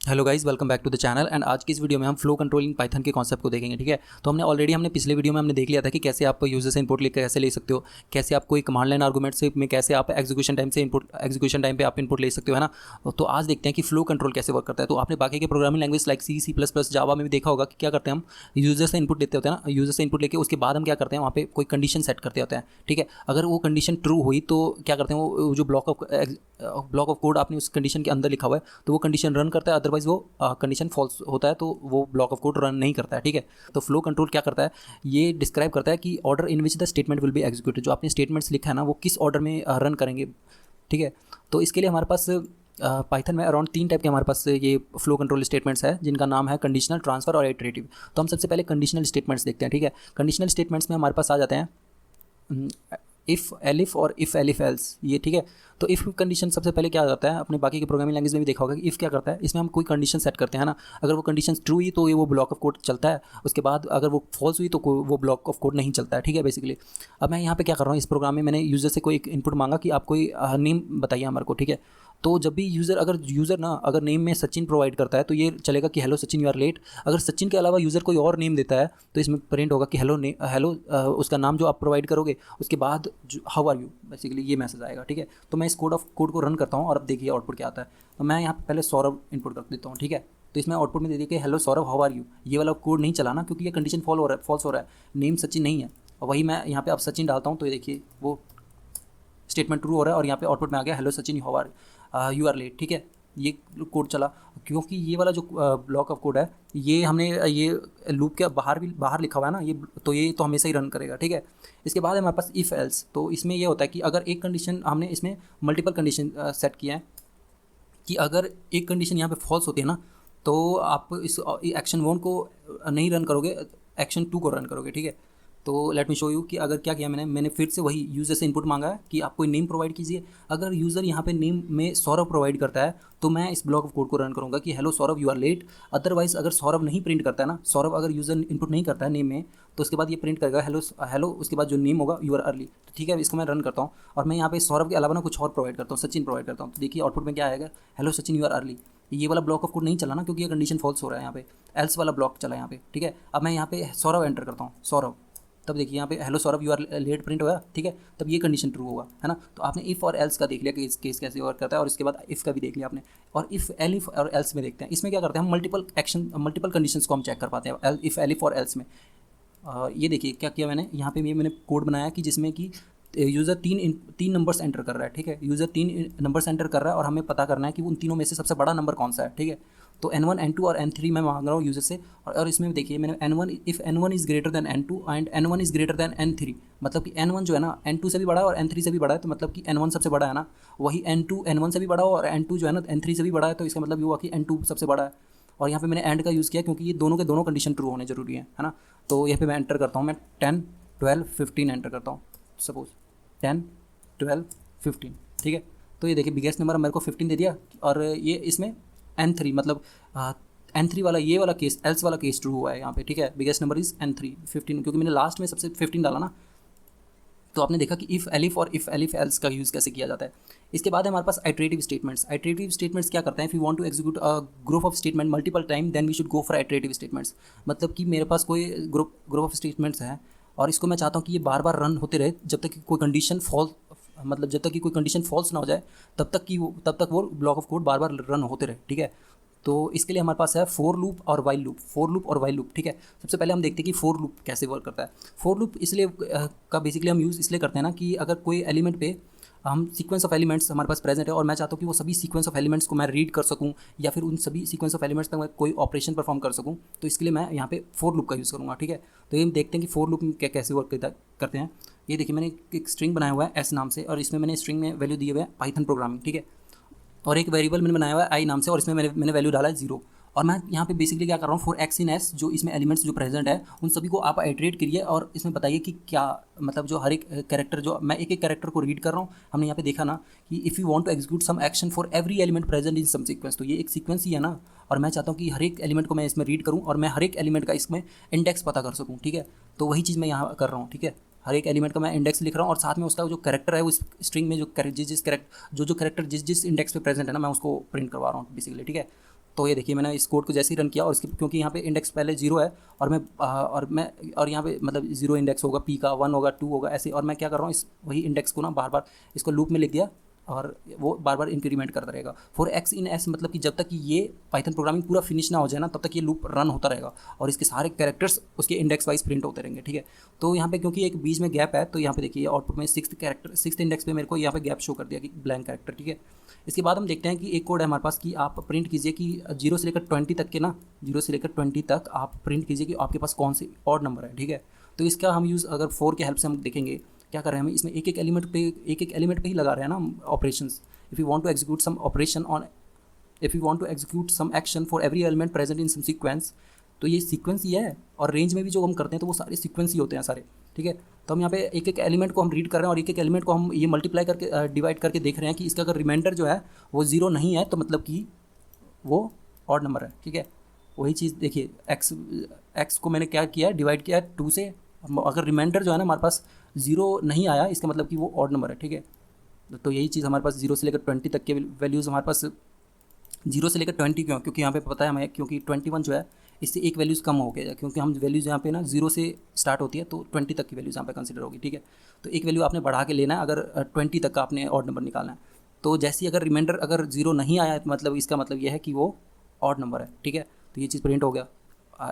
Hello guys, welcome back to the channel. And आज की इस वीडियो में हम फ्लो कंट्रोल इन पाइथन के कॉन्सेप्ट को देखेंगे। ठीक है, तो हमने पिछले वीडियो में हमने देख लिया था कि कैसे आप यूजर से इनपुट लेकर कैसे ले सकते हो, कैसे आप कोई कमांड लाइन आर्गूमेंट से में कैसे आप एग्जीक्यूशन टाइम पे आप इनपुट ले सकते हो, है ना। तो आज देखते हैं कि फ्लो कंट्रोल कैसे वर्क करता है। तो आपने बाकी के programming language like C plus plus Java में भी देखा होगा कि क्या करते हैं, हम यूजर से इनपुट लेते होते हैं ना। यूजर से इनपुट लेके उसके बाद हम क्या करते हैं, वहाँ पे कोई कंडीशन सेट करते होते हैं। ठीक है, अगर वो कंडीशन ट्रू हुई तो क्या करते हैं, वो जो ब्लॉक ऑफ कोड आपने उस कंडीशन के अंदर लिखा हुआ है तो वो कंडीशन रन करता है, अदरवाइज वो कंडीशन फॉल्स होता है तो वो ब्लॉक ऑफ कोड रन नहीं करता है। ठीक है, तो फ्लो कंट्रोल क्या करता है, ये डिस्क्राइब करता है कि order in which the statement will be executed. जो आपने स्टेटमेंट्स लिखा है ना, वो किस ऑर्डर में रन करेंगे। ठीक है, तो इसके लिए हमारे पास पाइथन में अराउंड 3 टाइप के हमारे पास ये फ्लो कंट्रोल स्टेटमेंट्स है, जिनका नाम है कंडीशनल, ट्रांसफर और इटरेटिव। तो हम सबसे पहले कंडीशनल स्टेटमेंट्स देखते हैं। ठीक है, कंडीशनल स्टेटमेंट्स में हमारे पास आ जाते हैं इफ़ एलिफ और इफ़ एलिफ एल्स, ये। ठीक है, तो इफ़ कंडीशन सबसे पहले क्या करता है, अपने बाकी के प्रोग्रामिंग लैंग्वेज में भी देखा होगा कि इफ़ क्या करता है, इसमें हम कोई कंडीशन सेट करते हैं ना। अगर वो कंडीशन ट्रू हुई तो ये वो ब्लॉक ऑफ कोड चलता है, उसके बाद अगर वो फॉल्स हुई तो वो ब्लॉक ऑफ कोड नहीं चलता है। ठीक है, बेसिकली अब मैं यहाँ पे क्या कर रहा हूँ, इस प्रोग्राम में मैंने यूज़र से कोई एक इनपुट मांगा कि आप कोई नेम बताइए हमारे को। ठीक है, तो जब भी अगर नेम में सचिन प्रोवाइड करता है तो ये चलेगा कि hello Sachin you are late. अगर सचिन के अलावा यूज़र कोई और नेम देता है तो इसमें प्रिंट होगा कि हेलो उसका नाम जो आप प्रोवाइड करोगे उसके बाद हाउ आर यू, बेसिकली ये मैसेज आएगा। ठीक है, तो मैं इस कोड को रन करता हूँ और अब देखिए आउटपुट क्या आता है। तो मैं यहाँ पे पहले सौरभ इनपुट कर देता हूँ। ठीक है, तो इसमें आउटपुट में दे दिया कि hello Saurabh how are you. ये वाला कोड नहीं चला ना, क्योंकि ये कंडीशन फॉल्स हो रहा है, नेम सचिन नहीं है। और वही मैं यहाँ पे अब सचिन डालता हूँ तो ये देखिए वो स्टेटमेंट ट्रू हो रहा है और यहाँ पे आउटपुट में आ गया hello Sachin you are late. ठीक है, ये कोड चला, क्योंकि ये वाला जो ब्लॉक ऑफ कोड है ये हमने ये लूप के बाहर लिखा हुआ है ना, ये तो हमेशा ही रन करेगा। ठीक है, इसके बाद हमारे पास इफ़ एल्स। तो इसमें ये होता है कि अगर एक कंडीशन, हमने इसमें मल्टीपल कंडीशन सेट किया है कि अगर एक कंडीशन यहाँ पे फॉल्स होती है ना तो आप इस एक्शन 1 को नहीं रन करोगे, एक्शन 2 को रन करोगे। ठीक है, तो लेट मी शो यू कि अगर क्या किया मैंने फिर से वही यूज़र से इनपुट मांगा है कि आप कोई नेम प्रोवाइड कीजिए। अगर यूज़र यहाँ पे नेम में सौरभ प्रोवाइड करता है तो मैं इस ब्लॉक ऑफ कोड को रन करूँगा कि hello Saurabh you are late. Otherwise अगर सौरभ नहीं प्रिंट करता है ना, सौरभ अगर यूज़र इनपुट नहीं करता है नेम में, तो उसके बाद ये प्रिंट करेगा हेलो उसके बाद जो नेम होगा यू आर अर्ली। तो ठीक है, इसको मैं रन करता हूँ और मैं यहाँ पे सौरभ के अलावा ना कुछ और प्रोवाइड करता हूँ, सचिन प्रोवाइड करता हूँ। तो देखिए आउटपुट में क्या आएगा, hello Sachin you are early. ये वाला ब्लॉक ऑफ कोड नहीं चला ना, क्योंकि ये कंडीशन फॉल्स हो रहा है, यहाँ पे एल्स वाला ब्लॉक चला यहाँ पे। ठीक है, अब मैं यहाँ पे सौरभ एंटर करता हूँ, सौरभ, तब देखिए यहाँ पे hello Saurabh you are late print होगा। ठीक है, तब ये कंडीशन ट्रू होगा, है ना। तो आपने इफ़ और एल्स का देख लिया कि इस केस कैसे वर्क करता है, और इसके बाद इफ़ का भी देख लिया आपने। और इफ़ एलिफ और एल्स में देखते हैं, इसमें क्या करते हैं, हम मल्टीपल कंडीशंस को हम चेक कर पाते हैं इफ़ एलिफ और एल्स में। ये देखिए क्या किया मैंने यहाँ पे, मैंने कोड बनाया कि जिसमें कि यूज़र तीन नंबर्स एंटर कर रहा है। ठीक है, यूज़र 3 नंबर्स एंटर कर रहा है और हमें पता करना है कि उन तीनों में से सबसे बड़ा नंबर कौन सा है। ठीक है, तो N1 N2 और N3 मैं मांग रहा हूँ यूज़र से। और इसमें देखिए मैंने N1 if N1 is greater than N2 and N1 is greater than N3, मतलब कि N1 जो है ना N2 से भी बड़ा है और N3 से भी बड़ा है, तो मतलब कि N1 सबसे बड़ा है ना। वही N2 N1 से भी बड़ा हो और N2 जो है ना N3 से भी बड़ा है, तो इसका मतलब ये हुआ कि N2 सबसे बड़ा है। और यहाँ पे मैंने एंड का यूज़ किया क्योंकि ये दोनों के दोनों कंडीशन ट्रू होने जरूरी है ना। तो यहाँ पे मैं एंटर करता हूँ, मैं 10 12 15 एंटर करता हूँ, सपोज 10 12 15। ठीक है, तो ये देखिए बिगेस्ट नंबर मेरे को 15 दे दिया, और ये इसमें N3 मतलब N3 वाला ये वाला केस, एल्स वाला केस ट्रू हुआ है यहाँ पे। ठीक है, बिगेस्ट नंबर इज़ N3 15, क्योंकि मैंने लास्ट में सबसे 15 डाला ना। तो आपने देखा कि इफ़ एलिफ और इफ़ एलिफ एल्स का यूज़ कैसे किया जाता है। इसके बाद है हमारे पास आइटरेटिव स्टेटमेंट्स। आइटरेटिव स्टेटमेंट्स क्या करते हैं, if you want to execute a group of statement multiple time then we should go for iterative statements. मतलब कि मेरे पास कोई ग्रुप ऑफ स्टेटमेंट्स है और इसको मैं चाहता हूँ कि ये बार बार रन होते रहे जब तक कि कोई कंडीशन फॉल्स ना हो जाए, तब तक वो block of code bar bar run होते रहे। ठीक है, तो इसके लिए हमारे पास है फोर लूप और वाइल लूप। ठीक है, सबसे पहले हम देखते हैं कि फोर लूप कैसे वर्क करता है। फोर लूप इसलिए का बेसिकली हम यूज़ इसलिए करते हैं ना कि अगर कोई एलिमेंट पे हम सीक्वेंस ऑफ एलिमेंट्स हमारे पास प्रेजेंट है और मैं चाहता हूँ कि वो सभी सीक्वेंस ऑफ एलिमेंट्स को मैं रीड कर सकूँ, या फिर उन सभी सीक्वेंस ऑफ एलिमेंट्स तक मैं कोई ऑपरेशन परफॉर्म कर सकूँ, तो इसके लिए मैं यहाँ पे फोर लूप का यूज़ करूँगा। ठीक है, तो ये देखते हैं कि फोर लूप में कैसे वर्क करते हैं। ये देखिए मैंने एक स्ट्रिंग बनाया हुआ है एस नाम से, और इसमें मैंने स्ट्रिंग में वैल्यू दिए हुए हैं पाइथन प्रोग्रामिंग। ठीक है, और एक वेरिएबल मैंने बनाया हुआ है आई नाम से, और इसमें मैंने वैल्यू डाला है 0। और मैं यहाँ पे बेसिकली क्या कर रहा हूँ, फॉर एक्स इन एस जो इसमें एलिमेंट्स जो प्रेजेंट है उन सभी को आप आइटरेट करिए और इसमें बताइए कि क्या मतलब जो हर एक कैरेक्टर, जो मैं एक कैरेक्टर को रीड कर रहा हूँ, हमने यहाँ पे देखा ना कि if you want to execute some action for every element present in some sequence, तो ये एक सीक्वेंस ही है ना, और मैं चाहता हूँ कि हर एक एलिमेंट को मैं इसमें रीड करूँ और मैं हर एक एलिमेंट का इसमें इंडेक्स पता कर सकूँ। ठीक है, तो वही चीज़ मैं यहाँ कर रहा हूँ। ठीक है, हर एक एलिमेंट का मैं इंडेक्स लिख रहा हूँ और साथ में उसका जो कैरेक्टर है उस स्ट्रिंग में जो कैरेक्टर जिस इंडेक्स पे प्रेजेंट है ना, मैं उसको प्रिंट करवा रहा हूँ बेसिकली। ठीक है, तो ये देखिए मैंने इस कोड को जैसे ही रन किया और इसकी क्योंकि यहाँ पे इंडेक्स पहले 0 है और यहाँ पे मतलब 0 इंडेक्स होगा, p का 1 होगा 2 होगा ऐसे, और मैं क्या कर रहा हूँ इस वही इंडेक्स को ना बार बार इसको लूप में लिख दिया और वो बार बार इंक्रीमेंट करता रहेगा। फॉर एक्स इन एस मतलब कि जब तक कि ये पाइथन प्रोग्रामिंग पूरा फिनिश ना हो जाए ना तब तक ये लूप रन होता रहेगा और इसके सारे कैरेक्टर्स उसके इंडेक्स वाइज प्रिंट होते रहेंगे, ठीक है। तो यहाँ पे क्योंकि एक बीच में गैप है तो यहाँ पे देखिए आउटपुट में 6th इंडेक्स पे मेरे को यहाँ पे गैप शो कर दिया कि ब्लैंक कैरेक्टर, ठीक है। इसके बाद हम देखते हैं कि एक कोड है हमारे पास कि आप प्रिंट कीजिए कि 0 से लेकर 20 तक के ना 0 से लेकर 20 तक आप प्रिंट कीजिए कि आपके पास कौन सी ऑड नंबर है, ठीक है। तो इसका हम यूज़ अगर 4 के हेल्प से हम देखेंगे क्या कर रहे हैं, हम इसमें एक एक एलिमेंट पे ही लगा रहे हैं ना operations. If you want to execute some operation on if you want to execute some action for every element present in some sequence, तो ये सीक्वेंस ही है और रेंज में भी जो हम करते हैं तो वो सारे सीक्वेंस ही होते हैं सारे, ठीक है। तो हम यहाँ पे एक एक एलिमेंट को हम रीड कर रहे हैं और एक एक एलिमेंट को हम ये मल्टीप्लाई करके डिवाइड करके देख रहे हैं कि इसका अगर रिमाइंडर जो है वो 0 नहीं है तो मतलब कि वो ऑड नंबर है, ठीक है। वही चीज़ देखिए एक्स को मैंने क्या किया है, डिवाइड किया है 2 से, अगर रिमाइंडर जो है ना हमारे पास 0 नहीं आया इसका मतलब कि वो ऑड नंबर है, ठीक है। तो यही चीज़ हमारे पास 0 से लेकर 20 तक के वैल्यूज़ हमारे पास 0 से लेकर 20 क्यों, क्योंकि यहाँ पे पता है हमें क्योंकि 21 जो है इससे एक वैल्यूज़ कम हो गया, क्योंकि हम वैल्यूज़ यहाँ पे ना 0 से स्टार्ट होती है तो 20 तक की वैल्यूज़ यहाँ पे कंसिडर होगी, ठीक है। तो एक वैल्यू आपने बढ़ा के लेना है अगर 20 तक का आपने ऑड नंबर निकालना है। तो जैसे ही अगर रिमाइंडर अगर 0 नहीं आया तो मतलब इसका मतलब यह है कि वो ऑड नंबर है, ठीक है। तो ये चीज़ प्रिंट हो गया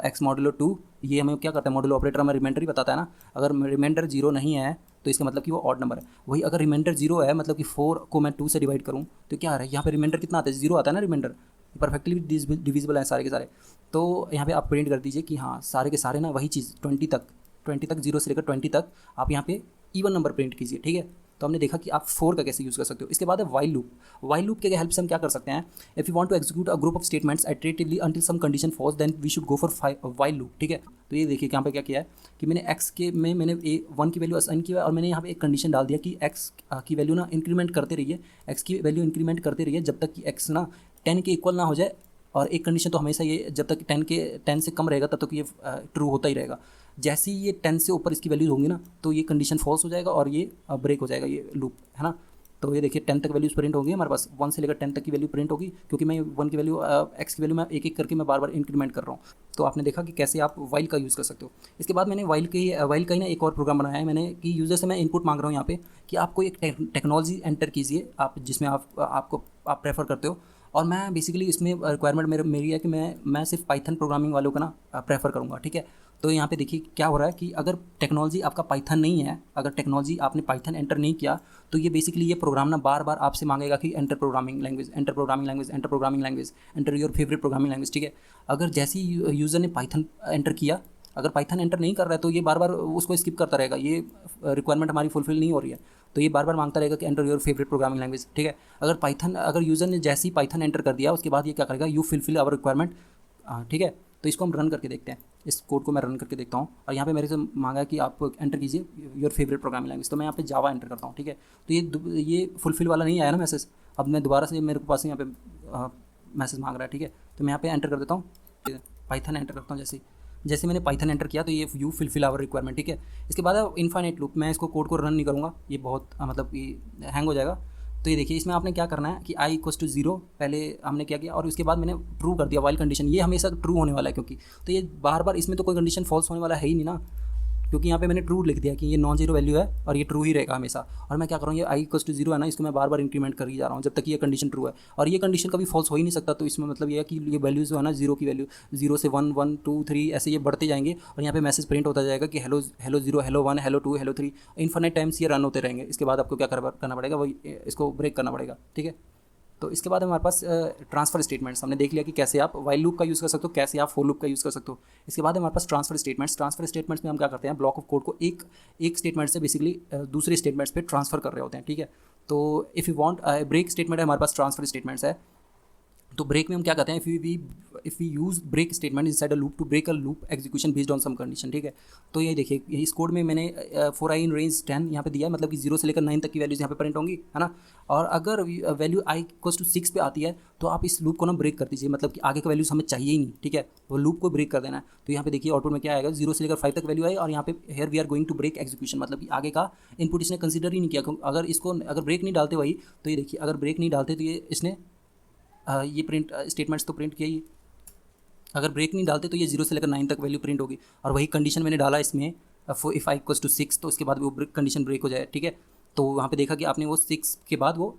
एक्स मॉडुलो 2, ये हमें क्या करता है मॉडुलो ऑपरेटर हमें रिमाइंडर ही बताता है ना। अगर रिमाइंडर 0 नहीं है तो इसका मतलब कि वो ऑड नंबर है। वही अगर रिमाइंडर 0 है मतलब कि 4 को मैं 2 से डिवाइड करूँ तो क्या आ रहा है यहाँ पे रिमाइंडर कितना आता है, 0 आता है ना। रिमाइंडर परफेक्टली डिविजिबल है सारे के सारे। तो यहाँ पे आप प्रिंट कर दीजिए कि हाँ सारे के सारे ना वही चीज़ 20 तक 0 से लेकर 20 तक आप यहाँ पे इवन नंबर प्रिंट कीजिए, ठीक है। तो हमने देखा कि आप 4 का कैसे यूज़ कर सकते हो। इसके बाद है वाइल लूप। वाइल लूप के हेल्प से हम क्या कर सकते हैं, if you want to execute a group of statements iteratively until some condition false then we should go for while loop, ठीक है। तो ये देखिए यहाँ पे क्या किया है कि मैंने एक्स के में मैंने 1 की वैल्यू असाइन किया है और मैंने यहाँ पे एक कंडीशन डाल दिया कि एक्स की वैल्यू ना इंक्रीमेंट करते रहिए, एक्स की वैल्यू इंक्रीमेंट करते रहिए जब तक कि एक्स ना 10 के इक्वल ना हो जाए। और एक कंडीशन तो हमेशा ये जब तक 10 से कम रहेगा तब तक ये ट्रू होता ही रहेगा। जैसे ही ये 10 से ऊपर इसकी वैल्यूज होंगी ना तो ये कंडीशन फॉल्स हो जाएगा और ये ब्रेक हो जाएगा ये लूप, है ना। तो ये देखिए 10 तक वैल्यूज प्रिंट होंगी हमारे पास, 1 से लेकर 10 तक की वैल्यू प्रिंट होगी क्योंकि मैं 1 की वैल्यू एक्स की वैल्यू मैं एक एक करके मैं बार बार इंक्रीमेंट कर रहा हूँ। तो आपने देखा कि कैसे आप वाइल का यूज़ कर सकते हो। इसके बाद मैंने वाइल का ही ना एक और प्रोग्राम बनाया है मैंने कि यूज़र से मैं इनपुट मांग रहा हूँ यहाँ पे कि आपको एक टेक्नोलॉजी एंटर कीजिए आप जिसमें आप प्रेफर करते हो। और मैं बेसिकली इसमें रिक्वायरमेंट मेरी है कि मैं सिर्फ पाइथन प्रोग्रामिंग वालों का ना प्रेफर करूँगा, ठीक है। तो यहाँ पे देखिए क्या हो रहा है कि अगर टेक्नोलॉजी आपका पाइथन नहीं है, अगर टेक्नोलॉजी आपने पाइथन एंटर नहीं किया तो ये बेसिकली ये प्रोग्राम ना बार बार आपसे मांगेगा कि enter programming language, enter programming language, enter programming language, enter your favourite programming language, ठीक है। अगर जैसे ही यूज़र ने पाइथन एंटर किया, अगर पाइथन एंटर नहीं कर रहा है तो ये बार बार उसको स्किप करता रहेगा, ये रिक्वायरमेंट हमारी फुलफिल नहीं हो रही है तो ये बार बार मांगता रहेगा कि enter your favourite programming language, ठीक है। अगर यूज़र ने जैसे ही पाइथन एंटर कर दिया उसके बाद ये क्या करेगा, यू फिल आवर रिक्वायरमेंट, ठीक है। तो इसको हम रन करके देखते हैं, इस कोड को मैं रन करके देखता हूँ और यहाँ पे मेरे से मांगा है कि आप एंटर कीजिए योर फेवरेट प्रोग्रामिंग लैंग्वेज, तो मैं यहाँ पे जावा एंटर करता हूँ, ठीक है। तो ये फुलफिल वाला नहीं आया ना मैसेज, अब मैं दोबारा से मेरे पास यहाँ पे मैसेज मांग रहा है, ठीक है। तो मैं यहाँ पे एंटर कर देता हूँ, पाइथन एंटर करता हूँ। जैसे मैंने पाइथन एंटर किया तो ये यू फिल आवर रिक्वायरमेंट, ठीक है। इसके बाद इनफाइनाइट लूप, मैं इसको कोड को रन नहीं करूँगा, ये बहुत मतलब ये हैंग हो जाएगा। तो ये देखिए इसमें आपने क्या करना है कि i = 0 पहले हमने क्या किया और उसके बाद मैंने ट्रू कर दिया वाइल कंडीशन, ये हमेशा ट्रू होने वाला है क्योंकि तो ये बार बार इसमें तो कोई कंडीशन फॉल्स होने वाला है ही नहीं ना, क्योंकि यहाँ पे मैंने ट्रू लिख दिया कि ये नॉन जीरो वैल्यू है और ये ट्रू ही रहेगा हमेशा। और मैं क्या कर रहा हूँ, ये i = 0 है ना, इसको मैं बार बार इंक्रीमेंट कर ही जा रहा हूँ जब तक ये कंडीशन ट्रू है और ये कंडीशन कभी फॉल्स हो ही नहीं सकता। तो इसमें मतलब ये है कि ये वैल्यूज जो है ना, 0 की वैल्यू 0 से 1 1 2 3 ऐसे ये बढ़ते जाएंगे और यहाँ पे मैसेज प्रिंट होता जाएगा कि hello 0 hello 1 hello 2 hello 3, infinite times ये रन होते रहेंगे। इसके बाद आपको क्या करना पड़ेगा, वही इसको ब्रेक करना पड़ेगा, ठीक है। तो इसके बाद हमारे पास ट्रांसफर स्टेटमेंट्स, हमने देख लिया कि कैसे आप वाइल लूप का यूज़ कर सकते हो, कैसे आप फॉर लूप का यूज़ कर सकते हो। इसके बाद हमारे पास ट्रांसफर स्टेटमेंट्स में हम क्या करते हैं, ब्लॉक ऑफ कोड को एक स्टेटमेंट से बेसिकली दूसरे स्टेटमेंट्स पे ट्रांसफर कर रहे होते हैं, ठीक है। तो if you want break statement है हमारे पास, ट्रांसफर स्टेटमेंट्स है। तो ब्रेक में हम क्या करते हैं, if we use break statement inside a loop to break a loop execution based on some condition, ठीक है। तो ये देखिए इस कोड में मैंने फॉर i इन रेंज 10 यहाँ पे दिया है, मतलब कि 0 से लेकर 9 तक की वैल्यूज यहाँ पे प्रिंट होंगी, है ना। और अगर वैल्यू i = 6 पे आती है तो आप इस लूप को ना ब्रेक कर दीजिए, मतलब कि आगे का वैल्यूज हमें चाहिए ही नहीं, ठीक है, वो लूप को ब्रेक कर देना है। तो यहाँ पे देखिए आउटपुट में क्या आएगा, 0 से लेकर 5 तक वैल्यू आई और यहाँ पे here we are going to break execution, मतलब कि आगे का इनपुट इसने कंसिडर ही नहीं किया। अगर ब्रेक नहीं डालते वही, तो ये देखिए अगर ब्रेक नहीं डालते तो ये इसने ये प्रिंट स्टेटमेंट्स तो प्रिंट किया ही, अगर ब्रेक नहीं डालते तो ये 0 से लेकर 9 तक वैल्यू प्रिंट होगी। और वही कंडीशन मैंने डाला इसमें इफ़ आई इक्वल्स टू 6, तो उसके बाद वो कंडीशन ब्रेक हो जाए, ठीक है। तो वहाँ पे देखा कि आपने वो 6 के बाद वो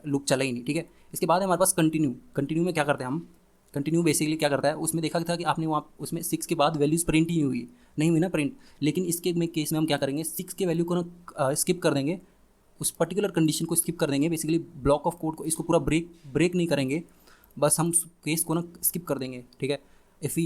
लूप चला ही नहीं, ठीक है। इसके बाद है हमारे पास कंटिन्यू। कंटिन्यू में क्या करते हैं हम, कंटिन्यू बेसिकली क्या करता है, उसमें देखा था कि आपने वहाँ उसमें 6 के बाद वैल्यूज़ प्रिंट ही नहीं हुई ना प्रिंट। लेकिन इसके में केस में हम क्या करेंगे, 6 के वैल्यू को ना स्किप कर देंगे, उस पर्टिकुलर कंडीशन को स्किप कर देंगे, बेसिकली ब्लॉक ऑफ कोड को इसको पूरा ब्रेक नहीं करेंगे, बस हम केस को ना स्किप कर देंगे, ठीक है। If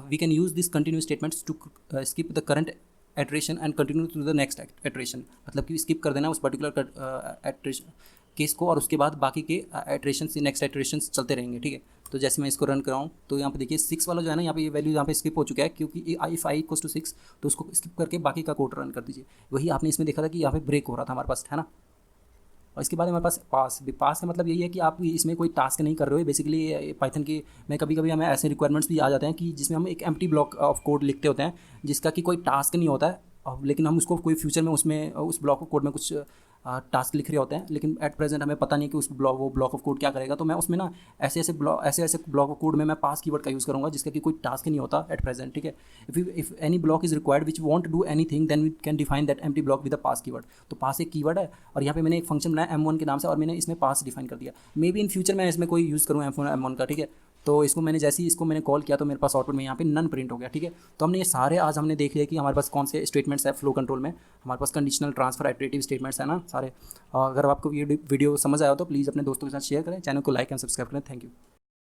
we can use this continue statements to skip the current iteration and continue to the next iteration, मतलब कि स्किप कर देना उस पर्टिकुलर एट्रेशन केस को, और उसके बाद बाकी के एट्रेशन से नेक्स्ट एट्रेशन चलते रहेंगे, ठीक है। तो जैसे मैं इसको रन कराऊँ तो यहाँ पे देखिए 6 वाला जो है ना, यहाँ पे ये वैल्यू यहाँ पे स्किप हो चुका है, क्योंकि इफ आई इक्वल्स टू 6, तो उसको स्किप करके बाकी का कोड रन कर दीजिए। वही आपने इसमें देखा था कि यहाँ पे ब्रेक हो रहा था हमारे पास, है ना। और इसके बाद हमारे पास पास का मतलब यही है कि आप इसमें कोई टास्क नहीं कर रहे हो बेसिकली पाइथन की में कभी कभी हमें ऐसे रिक्वायरमेंट्स भी आ जाते हैं कि जिसमें हम एक एम्प्टी ब्लॉक ऑफ कोड लिखते होते हैं जिसका कि कोई टास्क नहीं होता है, लेकिन हम उसको कोई फ्यूचर में उसमें उस ब्लॉक ऑफ कोड में कुछ टास्क लिख रहे होते हैं, लेकिन एट प्रेजेंट हमें पता नहीं कि वो ब्लॉक ऑफ कोड क्या करेगा। तो मैं उसमें ना ऐसे ब्लॉक ऑफ कोड में मैं पास कीवर्ड का यूज़ करूँगा जिसका कि कोई टास्क नहीं होता एट प्रेजेंट, ठीक है। If any block is required which won't do anything then we can define that empty block with a pass keyword. तो पास एक कीवर्ड है और यहाँ पे मैंने एक फंक्शन बनाया M1 के नाम से और मैंने इसमें पास डिफाइन कर दिया। मे बी इन फ्यूचर मैं इसमें कोई यूज़ करूँ M1 का, ठीक है। तो इसको मैंने जैसे ही इसको मैंने कॉल किया तो मेरे पास आउटपुट में यहाँ पे नन प्रिंट हो गया, ठीक है। तो हमने ये सारे आज हमने देख लिया कि हमारे पास कौन से स्टेटमेंट्स है फ्लो कंट्रोल में। हमारे पास कंडीशनल, ट्रांसफर, इटरेटिव स्टेटमेंट्स है ना सारे। अगर आपको ये वीडियो समझ आया हो तो प्लीज़ अपने दोस्तों के साथ शेयर करें, चैनल को लाइक एंड सब्सक्राइब करें। Thank you.